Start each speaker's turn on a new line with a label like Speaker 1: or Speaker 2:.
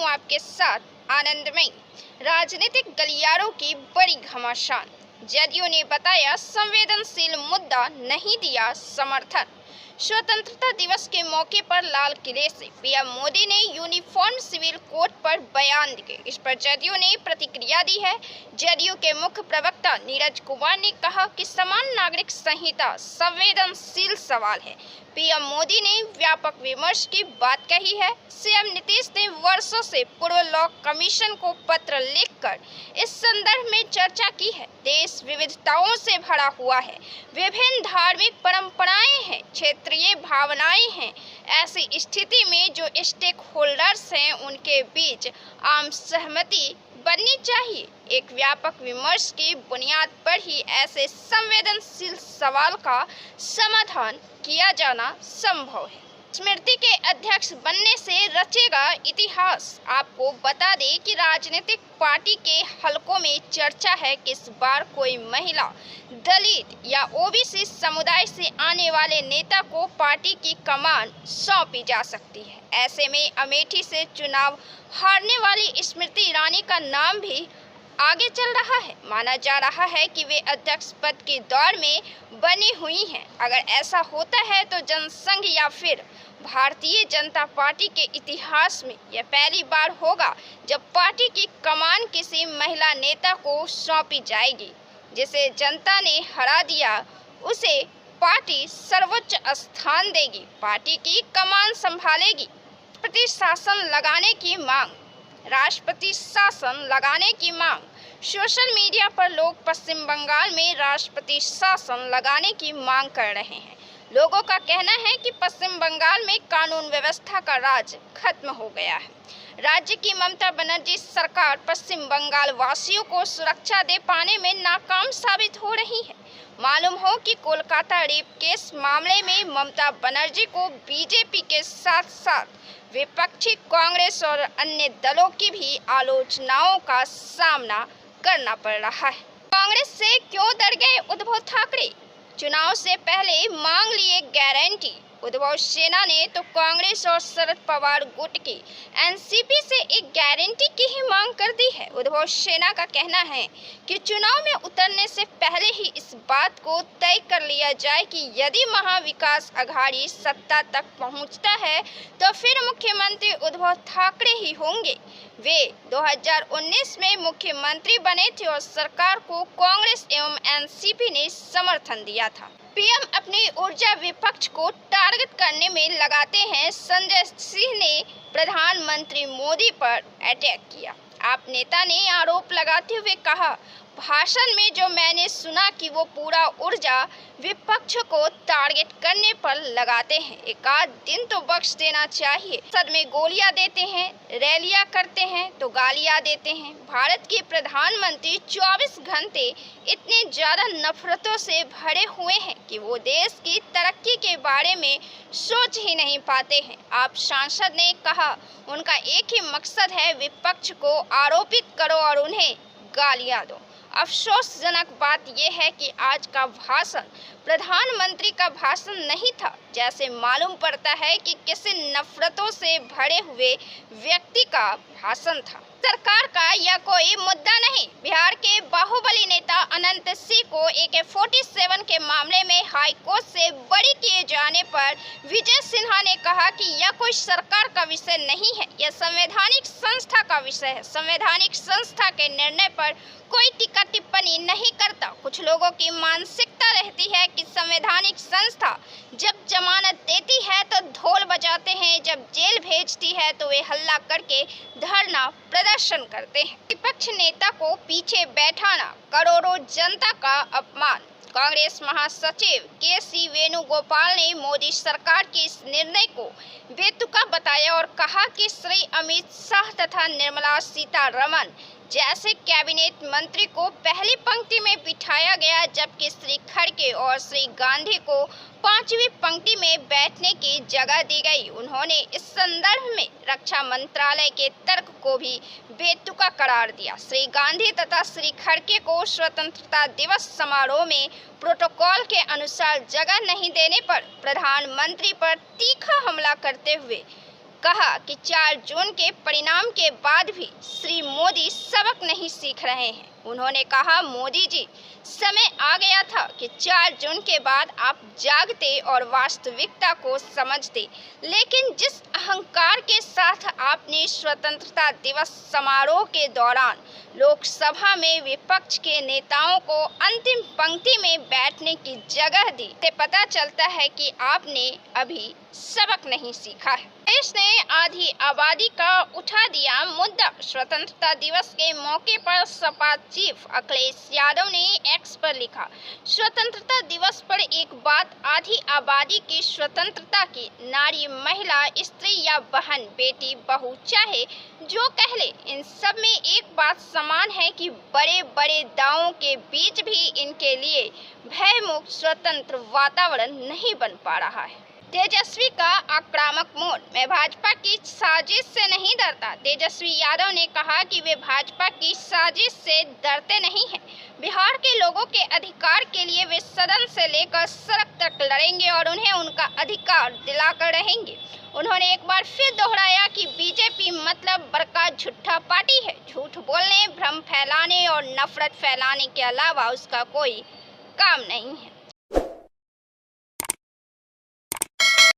Speaker 1: आपके साथ आनंदमयी। राजनीतिक गलियारों की बड़ी घमासान। जदयू ने बताया संवेदनशील मुद्दा, नहीं दिया समर्थन। स्वतंत्रता दिवस के मौके पर लाल किले से पीएम मोदी ने यूनिफॉर्म सिविल कोड पर बयान दिए। इस पर जदयू ने प्रतिक्रिया दी है। जदयू के मुख्य प्रवक्ता नीरज कुमार ने कहा कि समान नागरिक संहिता संवेदनशील सवाल है। पीएम मोदी ने व्यापक विमर्श की बात कही है। सीएम नीतीश ने वर्षों से पूर्व लॉ कमीशन को पत्र लिखकर इस संदर्भ में चर्चा की है। देश विविधताओं से भरा हुआ है, विभिन्न धार्मिक परंपराएं हैं, क्षेत्रीय भावनाएं हैं। ऐसी स्थिति में जो स्टेक होल्डर्स हैं उनके बीच आम सहमति बननी चाहिए। एक व्यापक विमर्श की बुनियाद पर ही ऐसे संवेदनशील सवाल का समाधान किया जाना संभव है। स्मृति के अध्यक्ष बनने से रचेगा इतिहास। आपको बता दें कि राजनीतिक पार्टी के हलकों में चर्चा है कि इस बार कोई महिला, दलित या ओबीसी समुदाय से आने वाले नेता को पार्टी की कमान सौंपी जा सकती है। ऐसे में अमेठी से चुनाव हारने वाली स्मृति ईरानी का नाम भी आगे चल रहा है। माना जा रहा है कि वे अध्यक्ष पद की दौड़ में बनी हुई हैं। अगर ऐसा होता है तो जनसंघ या फिर भारतीय जनता पार्टी के इतिहास में यह पहली बार होगा जब पार्टी की कमान किसी महिला नेता को सौंपी जाएगी। जिसे जनता ने हरा दिया उसे पार्टी सर्वोच्च स्थान देगी, पार्टी की कमान संभालेगी। राष्ट्रपति शासन लगाने की मांग। राष्ट्रपति शासन लगाने की मांग। सोशल मीडिया पर लोग पश्चिम बंगाल में राष्ट्रपति शासन लगाने की मांग कर रहे हैं। लोगों का कहना है कि पश्चिम बंगाल में कानून व्यवस्था का राज खत्म हो गया है। राज्य की ममता बनर्जी सरकार पश्चिम बंगाल वासियों को सुरक्षा दे पाने में नाकाम साबित हो रही है। मालूम हो कि कोलकाता रेप केस मामले में ममता बनर्जी को बीजेपी के साथ साथ विपक्षी कांग्रेस और अन्य दलों की भी आलोचनाओं का सामना करना पड़ रहा है। कांग्रेस से क्यों डर गए उद्धव ठाकरे? चुनाव से पहले मांग लिए गारंटी। उद्धव सेना ने तो कांग्रेस और शरद पवार गुट की एनसीपी से एक गारंटी की ही मांग कर दी है। उद्धव सेना का कहना है कि चुनाव में उतरने से पहले ही इस बात को तय कर लिया जाए कि यदि महाविकास अघाड़ी सत्ता तक पहुंचता है तो फिर मुख्यमंत्री उद्धव ठाकरे ही होंगे। वे 2019 में मुख्यमंत्री बने थे और सरकार को कांग्रेस एवं एनसीपी ने समर्थन दिया था। पीएम अपनी ऊर्जा विपक्ष को टारगेट करने में लगाते हैं। संजय सिंह ने प्रधानमंत्री मोदी पर अटैक किया। आप नेता ने आरोप लगाते हुए कहा, भाषण में जो मैंने सुना कि वो पूरा ऊर्जा विपक्ष को टारगेट करने पर लगाते हैं। एक आध दिन तो बख्श देना चाहिए। सद में गोलियां देते हैं, रैलियां करते हैं तो गालियां देते हैं। भारत के प्रधानमंत्री 24 घंटे इतने ज्यादा नफरतों से भरे हुए हैं कि वो देश की तरक्की के बारे में सोच ही नहीं पाते हैं। आप सांसद ने कहा उनका एक ही मकसद है, विपक्ष को आरोपित करो और उन्हें गालियां दो। अफसोसजनक बात यह है कि आज का भाषण प्रधानमंत्री का भाषण नहीं था। जैसे मालूम पड़ता है कि किसी नफरतों से भरे हुए व्यक्ति का भाषण था। सरकार का यह कोई मुद्दा नहीं। बिहार के बाहुबली नेता अनंत सिंह को AK-47 के मामले में हाई कोर्ट से बरी किए जाने पर विजय सिन्हा ने कहा कि यह कोई सरकार का विषय नहीं है, यह संवैधानिक संस्था का विषय है। संवैधानिक संस्था के निर्णय पर कोई टीका टिप्पणी नहीं करता। कुछ लोगों की मानसिकता रहती है कि संवैधानिक संस्था जब जमानत देती है तो ढोल बजाते हैं, जब जेल भेजती है तो वे हल्ला करके धरना प्रदर्शन करते हैं। विपक्ष नेता को पीछे बैठाना करोड़ों जनता का अपमान। कांग्रेस महासचिव KC वेणुगोपाल ने मोदी सरकार के इस निर्णय को बेतुका बताया और कहा कि श्री अमित शाह तथा निर्मला सीतारमण जैसे कैबिनेट मंत्री को पहली पंक्ति में बिठाया गया, जबकि श्री खड़गे और श्री गांधी को 5वीं पंक्ति में बैठने की जगह दी गई। उन्होंने इस संदर्भ में रक्षा मंत्रालय के तर्क को भी बेतुका करार दिया। श्री गांधी तथा श्री खड़गे को स्वतंत्रता दिवस समारोह में प्रोटोकॉल के अनुसार जगह नहीं देने पर प्रधानमंत्री पर तीखा हमला करते हुए कहा कि 4 जून के परिणाम के बाद भी श्री मोदी सबक नहीं सीख रहे हैं। उन्होंने कहा, मोदी जी, समय आ गया था कि 4 जून के बाद आप जागते और वास्तविकता को समझते, लेकिन जिस अहंकार के साथ आपने स्वतंत्रता दिवस समारोह के दौरान लोकसभा में विपक्ष के नेताओं को अंतिम पंक्ति में बैठने की जगह दी, ते पता चलता है कि आपने अभी सबक नहीं सीखा है। देश ने आधी आबादी का उठा दिया मुद्दा। स्वतंत्रता दिवस के मौके पर सपा चीफ अखिलेश यादव ने एक्स पर लिखा, स्वतंत्रता दिवस पर एक बात आधी आबादी की स्वतंत्रता की, नारी, महिला, स्त्री या बहन, बेटी, बहू, चाहे जो कह ले, इन सब में एक बात समान है कि बड़े बड़े दावों के बीच भी इनके लिए भयमुक्त स्वतंत्र वातावरण नहीं बन पा रहा है। तेजस्वी का आक्रामक मोड, मैं भाजपा की साजिश से नहीं डरता। तेजस्वी यादव ने कहा कि वे भाजपा की साजिश से डरते नहीं हैं। बिहार के लोगों के अधिकार के लिए वे सदन से लेकर सड़क तक लड़ेंगे और उन्हें उनका अधिकार दिलाकर रहेंगे। उन्होंने एक बार फिर दोहराया कि बीजेपी मतलब बड़का झूठा पार्टी है। झूठ बोलने, भ्रम फैलाने और नफरत फैलाने के अलावा उसका कोई काम नहीं है।